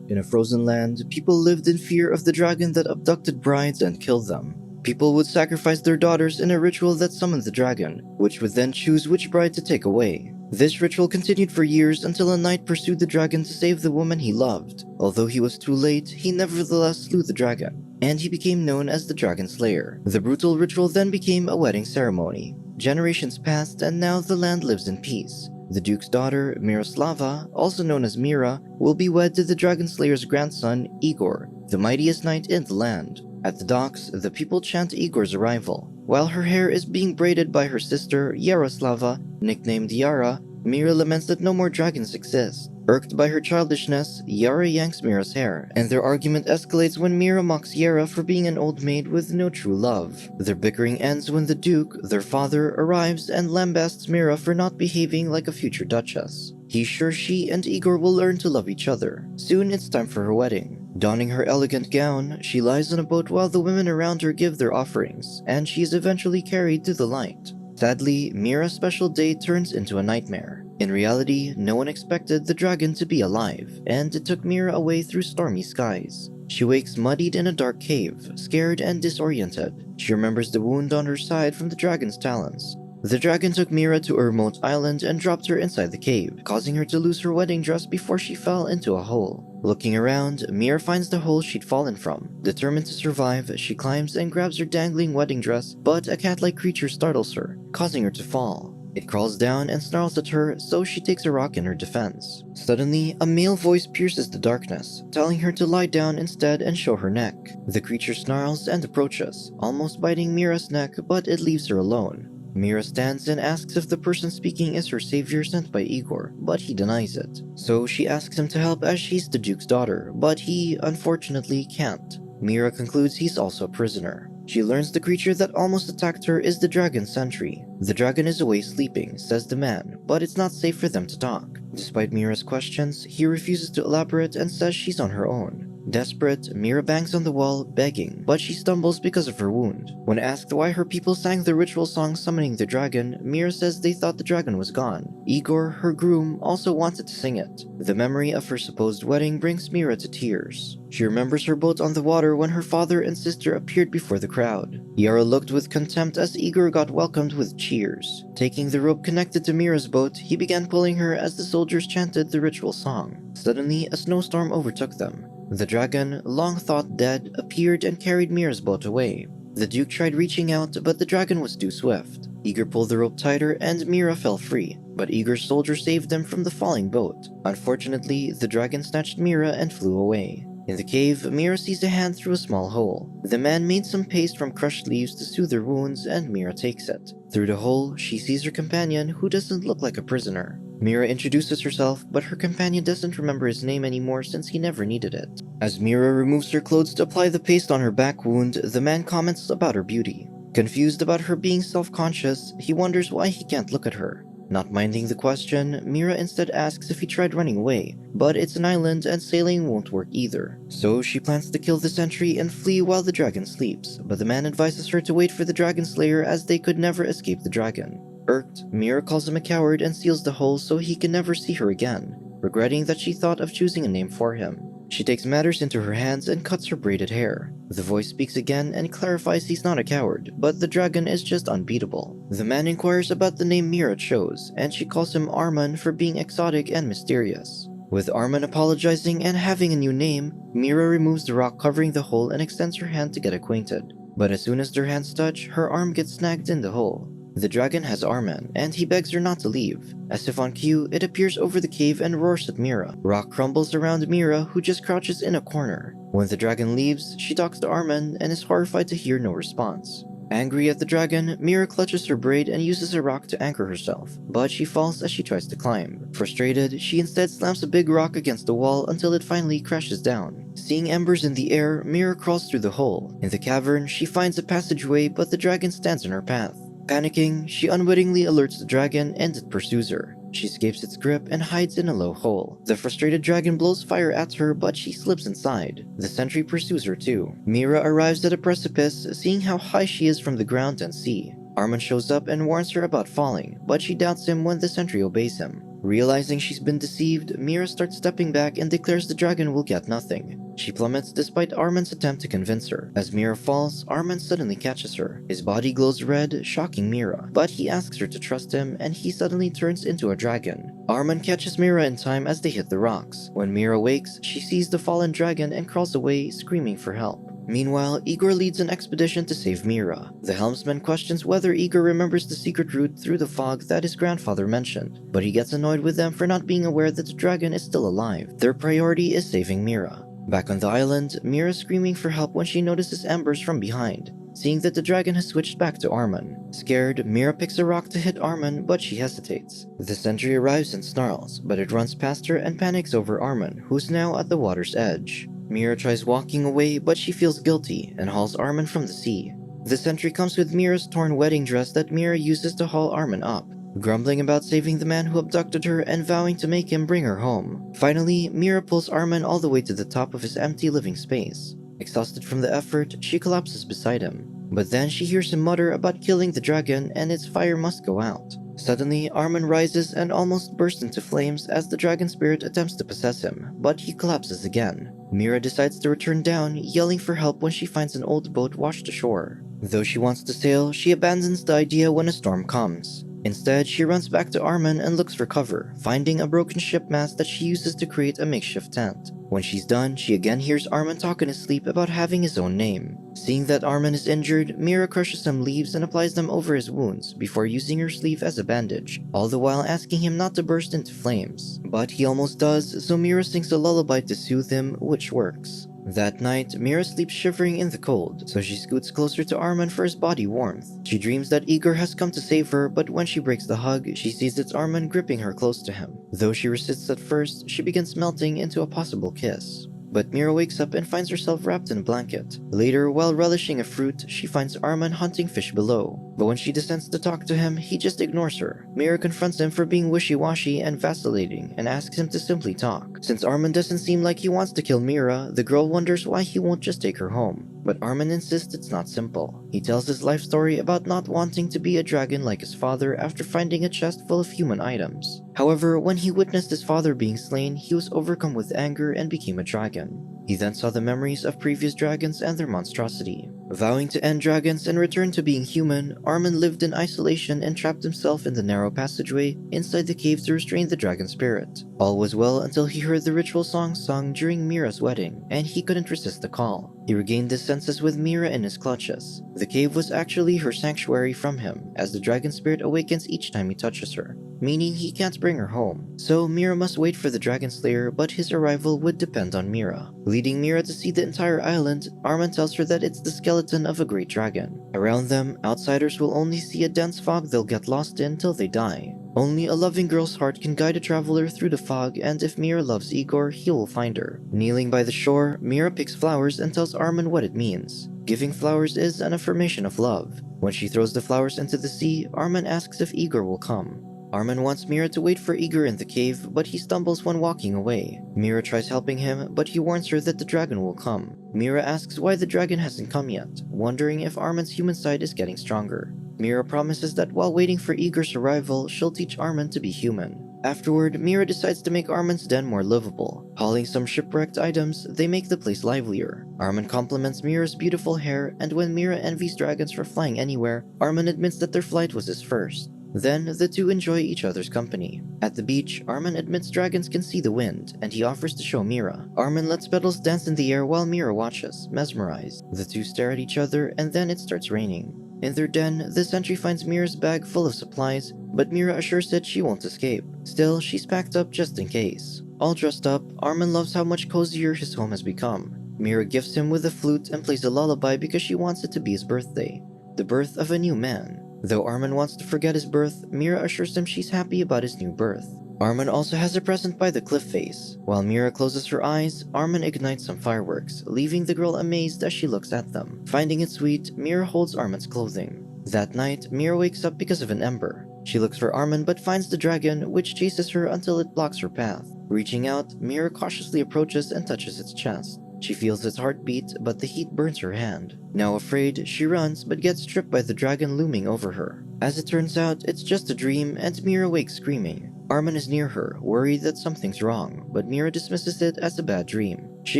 In a frozen land, people lived in fear of the dragon that abducted brides and killed them. People would sacrifice their daughters in a ritual that summoned the dragon, which would then choose which bride to take away. This ritual continued for years until a knight pursued the dragon to save the woman he loved. Although he was too late, he nevertheless slew the dragon, and he became known as the Dragon Slayer. The brutal ritual then became a wedding ceremony. Generations passed, and now the land lives in peace. The Duke's daughter, Miroslava, also known as Mira, will be wed to the Dragon Slayer's grandson, Igor, the mightiest knight in the land. At the docks, the people chant Igor's arrival. While her hair is being braided by her sister, Yaroslava, nicknamed Yara, Mira laments that no more dragons exist. Irked by her childishness, Yara yanks Mira's hair, and their argument escalates when Mira mocks Yara for being an old maid with no true love. Their bickering ends when the Duke, their father, arrives and lambasts Mira for not behaving like a future duchess. He's sure she and Igor will learn to love each other. Soon it's time for her wedding. Donning her elegant gown, she lies on a boat while the women around her give their offerings, and she is eventually carried to the light. Sadly, Mira's special day turns into a nightmare. In reality, no one expected the dragon to be alive, and it took Mira away through stormy skies. She wakes muddied in a dark cave, scared and disoriented. She remembers the wound on her side from the dragon's talons. The dragon took Mira to a remote island and dropped her inside the cave, causing her to lose her wedding dress before she fell into a hole. Looking around, Mira finds the hole she'd fallen from. Determined to survive, she climbs and grabs her dangling wedding dress, but a cat-like creature startles her, causing her to fall. It crawls down and snarls at her, so she takes a rock in her defense. Suddenly, a male voice pierces the darkness, telling her to lie down instead and show her neck. The creature snarls and approaches, almost biting Mira's neck, but it leaves her alone. Mira stands and asks if the person speaking is her savior sent by Igor, but he denies it. So she asks him to help as she's the Duke's daughter, but he, unfortunately, can't. Mira concludes he's also a prisoner. She learns the creature that almost attacked her is the dragon sentry. The dragon is away sleeping, says the man, but it's not safe for them to talk. Despite Mira's questions, he refuses to elaborate and says she's on her own. Desperate, Mira bangs on the wall, begging, but she stumbles because of her wound. When asked why her people sang the ritual song summoning the dragon, Mira says they thought the dragon was gone. Igor, her groom, also wanted to sing it. The memory of her supposed wedding brings Mira to tears. She remembers her boat on the water when her father and sister appeared before the crowd. Yara looked with contempt as Igor got welcomed with cheers. Taking the rope connected to Mira's boat, he began pulling her as the soldiers chanted the ritual song. Suddenly, a snowstorm overtook them. The dragon, long thought dead, appeared and carried Mira's boat away. The Duke tried reaching out, but the dragon was too swift. Igor pulled the rope tighter and Mira fell free, but Igor's soldier saved them from the falling boat. Unfortunately, the dragon snatched Mira and flew away. In the cave, Mira sees a hand through a small hole. The man made some paste from crushed leaves to soothe her wounds, and Mira takes it. Through the hole, she sees her companion, who doesn't look like a prisoner. Mira introduces herself, but her companion doesn't remember his name anymore since he never needed it. As Mira removes her clothes to apply the paste on her back wound, the man comments about her beauty. Confused about her being self-conscious, he wonders why he can't look at her. Not minding the question, Mira instead asks if he tried running away, but it's an island and sailing won't work either. So she plans to kill the sentry and flee while the dragon sleeps, but the man advises her to wait for the dragon slayer as they could never escape the dragon. Irked, Mira calls him a coward and seals the hole so he can never see her again, regretting that she thought of choosing a name for him. She takes matters into her hands and cuts her braided hair. The voice speaks again and clarifies he's not a coward, but the dragon is just unbeatable. The man inquires about the name Mira chose, and she calls him Arman for being exotic and mysterious. With Arman apologizing and having a new name, Mira removes the rock covering the hole and extends her hand to get acquainted. But as soon as their hands touch, her arm gets snagged in the hole. The dragon has Arman, and he begs her not to leave. As if on cue, it appears over the cave and roars at Mira. Rock crumbles around Mira, who just crouches in a corner. When the dragon leaves, she talks to Arman and is horrified to hear no response. Angry at the dragon, Mira clutches her braid and uses a rock to anchor herself, but she falls as she tries to climb. Frustrated, she instead slams a big rock against the wall until it finally crashes down. Seeing embers in the air, Mira crawls through the hole. In the cavern, she finds a passageway, but the dragon stands in her path. Panicking, she unwittingly alerts the dragon and it pursues her. She escapes its grip and hides in a low hole. The frustrated dragon blows fire at her, but she slips inside. The sentry pursues her too. Mira arrives at a precipice, seeing how high she is from the ground and sea. Arman shows up and warns her about falling, but she doubts him when the sentry obeys him. Realizing she's been deceived, Mira starts stepping back and declares the dragon will get nothing. She plummets despite Armin's attempt to convince her. As Mira falls, Armin suddenly catches her. His body glows red, shocking Mira, but he asks her to trust him and he suddenly turns into a dragon. Armin catches Mira in time as they hit the rocks. When Mira wakes, she sees the fallen dragon and crawls away, screaming for help. Meanwhile, Igor leads an expedition to save Mira. The helmsman questions whether Igor remembers the secret route through the fog that his grandfather mentioned, but he gets annoyed with them for not being aware that the dragon is still alive. Their priority is saving Mira. Back on the island, Mira is screaming for help when she notices embers from behind, seeing that the dragon has switched back to Armin. Scared, Mira picks a rock to hit Armin, but she hesitates. The sentry arrives and snarls, but it runs past her and panics over Armin, who's now at the water's edge. Mira tries walking away, but she feels guilty and hauls Armin from the sea. The sentry comes with Mira's torn wedding dress that Mira uses to haul Armin up, grumbling about saving the man who abducted her and vowing to make him bring her home. Finally, Mira pulls Armin all the way to the top of his empty living space. Exhausted from the effort, she collapses beside him. But then she hears him mutter about killing the dragon and its fire must go out. Suddenly, Armin rises and almost bursts into flames as the dragon spirit attempts to possess him, but he collapses again. Mira decides to return down, yelling for help when she finds an old boat washed ashore. Though she wants to sail, she abandons the idea when a storm comes. Instead, she runs back to Armin and looks for cover, finding a broken ship mast that she uses to create a makeshift tent. When she's done, she again hears Armin talk in his sleep about having his own name. Seeing that Armin is injured, Mira crushes some leaves and applies them over his wounds before using her sleeve as a bandage, all the while asking him not to burst into flames. But he almost does, so Mira sings a lullaby to soothe him, which works. That night, Mira sleeps shivering in the cold, so she scoots closer to Armin for his body warmth. She dreams that Igor has come to save her, but when she breaks the hug, she sees it's Armin gripping her close to him. Though she resists at first, she begins melting into a possible kiss. But Mira wakes up and finds herself wrapped in a blanket. Later, while relishing a fruit, she finds Armin hunting fish below. But when she descends to talk to him, he just ignores her. Mira confronts him for being wishy-washy and vacillating and asks him to simply talk. Since Armin doesn't seem like he wants to kill Mira, the girl wonders why he won't just take her home. But Armin insists it's not simple. He tells his life story about not wanting to be a dragon like his father after finding a chest full of human items. However, when he witnessed his father being slain, he was overcome with anger and became a dragon. He then saw the memories of previous dragons and their monstrosity. Vowing to end dragons and return to being human, Armin lived in isolation and trapped himself in the narrow passageway inside the cave to restrain the dragon spirit. All was well until he heard the ritual song sung during Mira's wedding, and he couldn't resist the call. He regained his senses with Mira in his clutches. The cave was actually her sanctuary from him, as the dragon spirit awakens each time he touches her, meaning he can't bring her home. So Mira must wait for the dragon slayer, but his arrival would depend on Mira. Leading Mira to see the entire island, Armin tells her that it's the skeleton of a great dragon. Around them, outsiders will only see a dense fog they'll get lost in till they die. Only a loving girl's heart can guide a traveler through the fog, and if Mira loves Igor, he will find her. Kneeling by the shore, Mira picks flowers and tells Armin what it means. Giving flowers is an affirmation of love. When she throws the flowers into the sea, Armin asks if Igor will come. Armin wants Mira to wait for Igor in the cave, but he stumbles when walking away. Mira tries helping him, but he warns her that the dragon will come. Mira asks why the dragon hasn't come yet, wondering if Armin's human side is getting stronger. Mira promises that while waiting for Igor's arrival, she'll teach Armin to be human. Afterward, Mira decides to make Armin's den more livable. Hauling some shipwrecked items, they make the place livelier. Armin compliments Mira's beautiful hair, and when Mira envies dragons for flying anywhere, Armin admits that their flight was his first. Then, the two enjoy each other's company. At the beach, Armin admits dragons can see the wind, and he offers to show Mira. Armin lets petals dance in the air while Mira watches, mesmerized. The two stare at each other, and then it starts raining. In their den, the sentry finds Mira's bag full of supplies, but Mira assures it she won't escape. Still, she's packed up just in case. All dressed up, Armin loves how much cozier his home has become. Mira gifts him with a flute and plays a lullaby because she wants it to be his birthday, the birth of a new man. Though Armin wants to forget his birth, Mira assures him she's happy about his new birth. Armin also has a present by the cliff face. While Mira closes her eyes, Armin ignites some fireworks, leaving the girl amazed as she looks at them. Finding it sweet, Mira holds Armin's clothing. That night, Mira wakes up because of an ember. She looks for Armin but finds the dragon, which chases her until it blocks her path. Reaching out, Mira cautiously approaches and touches its chest. She feels its heartbeat, but the heat burns her hand. Now afraid, she runs but gets tripped by the dragon looming over her. As it turns out, it's just a dream and Mira wakes screaming. Armin is near her, worried that something's wrong, but Mira dismisses it as a bad dream. She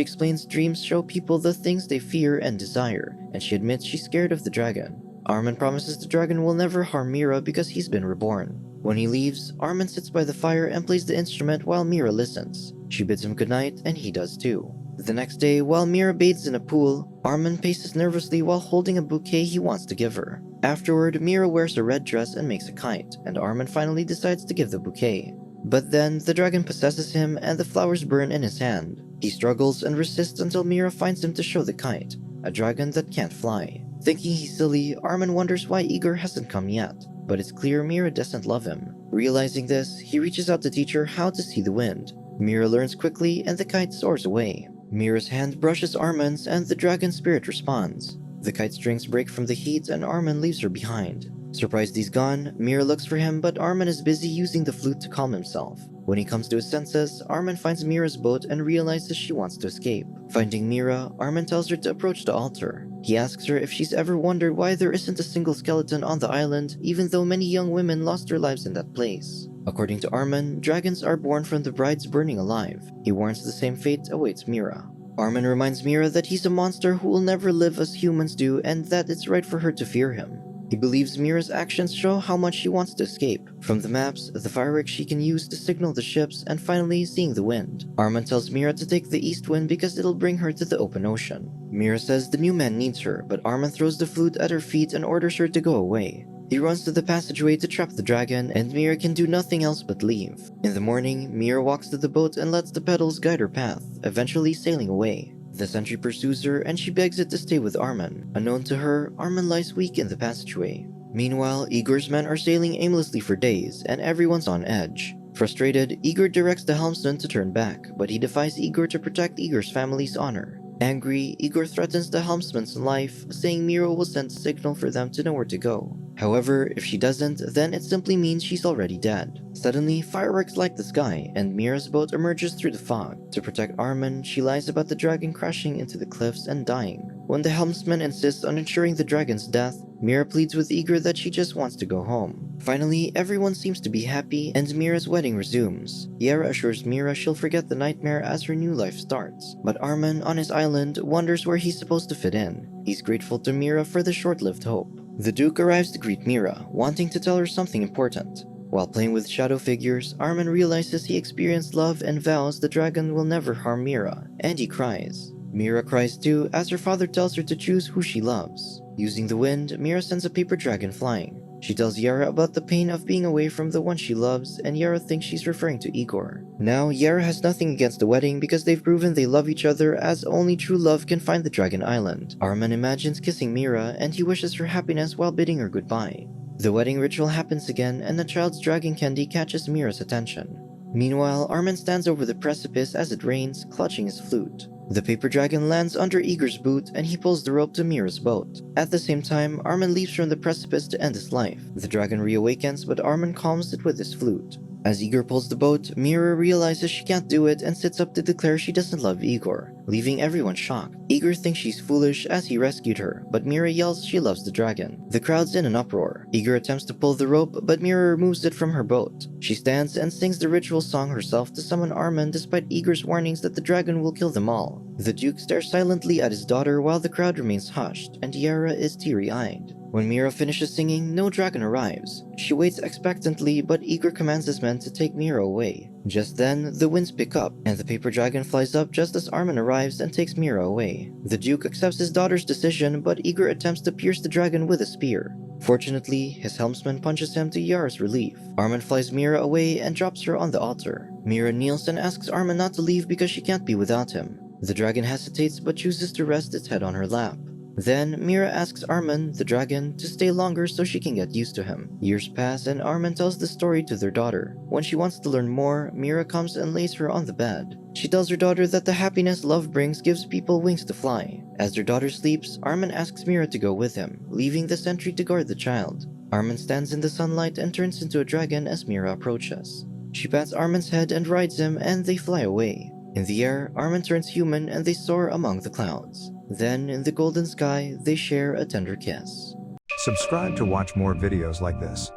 explains dreams show people the things they fear and desire, and she admits she's scared of the dragon. Armin promises the dragon will never harm Mira because he's been reborn. When he leaves, Armin sits by the fire and plays the instrument while Mira listens. She bids him goodnight, and he does too. The next day, while Mira bathes in a pool, Armin paces nervously while holding a bouquet he wants to give her. Afterward, Mira wears a red dress and makes a kite, and Armin finally decides to give the bouquet. But then, the dragon possesses him and the flowers burn in his hand. He struggles and resists until Mira finds him to show the kite, a dragon that can't fly. Thinking he's silly, Armin wonders why Igor hasn't come yet, but it's clear Mira doesn't love him. Realizing this, he reaches out to teach her how to see the wind. Mira learns quickly and the kite soars away. Mira's hand brushes Armin's and the dragon spirit responds. The kite strings break from the heat and Armin leaves her behind. Surprised he's gone, Mira looks for him, but Armin is busy using the flute to calm himself. When he comes to his senses, Armin finds Mira's boat and realizes she wants to escape. Finding Mira, Armin tells her to approach the altar. He asks her if she's ever wondered why there isn't a single skeleton on the island, even though many young women lost their lives in that place. According to Armin, dragons are born from the brides burning alive. He warns the same fate awaits Mira. Armin reminds Mira that he's a monster who will never live as humans do and that it's right for her to fear him. He believes Mira's actions show how much she wants to escape. From the maps, the fireworks she can use to signal the ships, and finally seeing the wind. Armin tells Mira to take the east wind because it'll bring her to the open ocean. Mira says the new man needs her, but Armin throws the flute at her feet and orders her to go away. He runs to the passageway to trap the dragon, and Mira can do nothing else but leave. In the morning, Mira walks to the boat and lets the pedals guide her path, eventually sailing away. The sentry pursues her and she begs it to stay with Armin. Unknown to her, Armin lies weak in the passageway. Meanwhile, Igor's men are sailing aimlessly for days, and everyone's on edge. Frustrated, Igor directs the helmsman to turn back, but he defies Igor to protect Igor's family's honor. Angry, Igor threatens the helmsman's life, saying Mira will send a signal for them to know where to go. However, if she doesn't, then it simply means she's already dead. Suddenly, fireworks light the sky, and Mira's boat emerges through the fog. To protect Armin, she lies about the dragon crashing into the cliffs and dying. When the helmsman insists on ensuring the dragon's death, Mira pleads with Igor that she just wants to go home. Finally, everyone seems to be happy, and Mira's wedding resumes. Yara assures Mira she'll forget the nightmare as her new life starts. But Armin, on his island, wonders where he's supposed to fit in. He's grateful to Mira for the short-lived hope. The Duke arrives to greet Mira, wanting to tell her something important. While playing with shadow figures, Armin realizes he experienced love and vows the dragon will never harm Mira, and he cries. Mira cries too, as her father tells her to choose who she loves. Using the wind, Mira sends a paper dragon flying. She tells Yara about the pain of being away from the one she loves, and Yara thinks she's referring to Igor. Now, Yara has nothing against the wedding because they've proven they love each other, as only true love can find the Dragon Island. Armin imagines kissing Mira, and he wishes her happiness while bidding her goodbye. The wedding ritual happens again, and the child's dragon candy catches Mira's attention. Meanwhile, Armin stands over the precipice as it rains, clutching his flute. The paper dragon lands under Igor's boot, and he pulls the rope to Mira's boat. At the same time, Armin leaps from the precipice to end his life. The dragon reawakens, but Armin calms it with his flute. As Igor pulls the boat, Mira realizes she can't do it and sits up to declare she doesn't love Igor, leaving everyone shocked. Igor thinks she's foolish as he rescued her, but Mira yells she loves the dragon. The crowd's in an uproar. Igor attempts to pull the rope, but Mira removes it from her boat. She stands and sings the ritual song herself to summon Armin despite Igor's warnings that the dragon will kill them all. The Duke stares silently at his daughter while the crowd remains hushed, and Yara is teary-eyed. When Mira finishes singing, no dragon arrives. She waits expectantly, but Igor commands his men to take Mira away. Just then, the winds pick up, and the paper dragon flies up just as Armin arrives and takes Mira away. The Duke accepts his daughter's decision, but Igor attempts to pierce the dragon with a spear. Fortunately, his helmsman punches him to Yara's relief. Armin flies Mira away and drops her on the altar. Mira kneels and asks Armin not to leave because she can't be without him. The dragon hesitates but chooses to rest its head on her lap. Then, Mira asks Armin, the dragon, to stay longer so she can get used to him. Years pass and Armin tells the story to their daughter. When she wants to learn more, Mira comes and lays her on the bed. She tells her daughter that the happiness love brings gives people wings to fly. As their daughter sleeps, Armin asks Mira to go with him, leaving the sentry to guard the child. Armin stands in the sunlight and turns into a dragon as Mira approaches. She pats Armin's head and rides him, and they fly away. In the air, Armin turns human and they soar among the clouds. Then, in the golden sky, they share a tender kiss. Subscribe to watch more videos like this.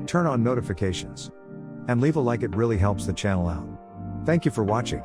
Turn on notifications. And leave a like, it really helps the channel out. Thank you for watching.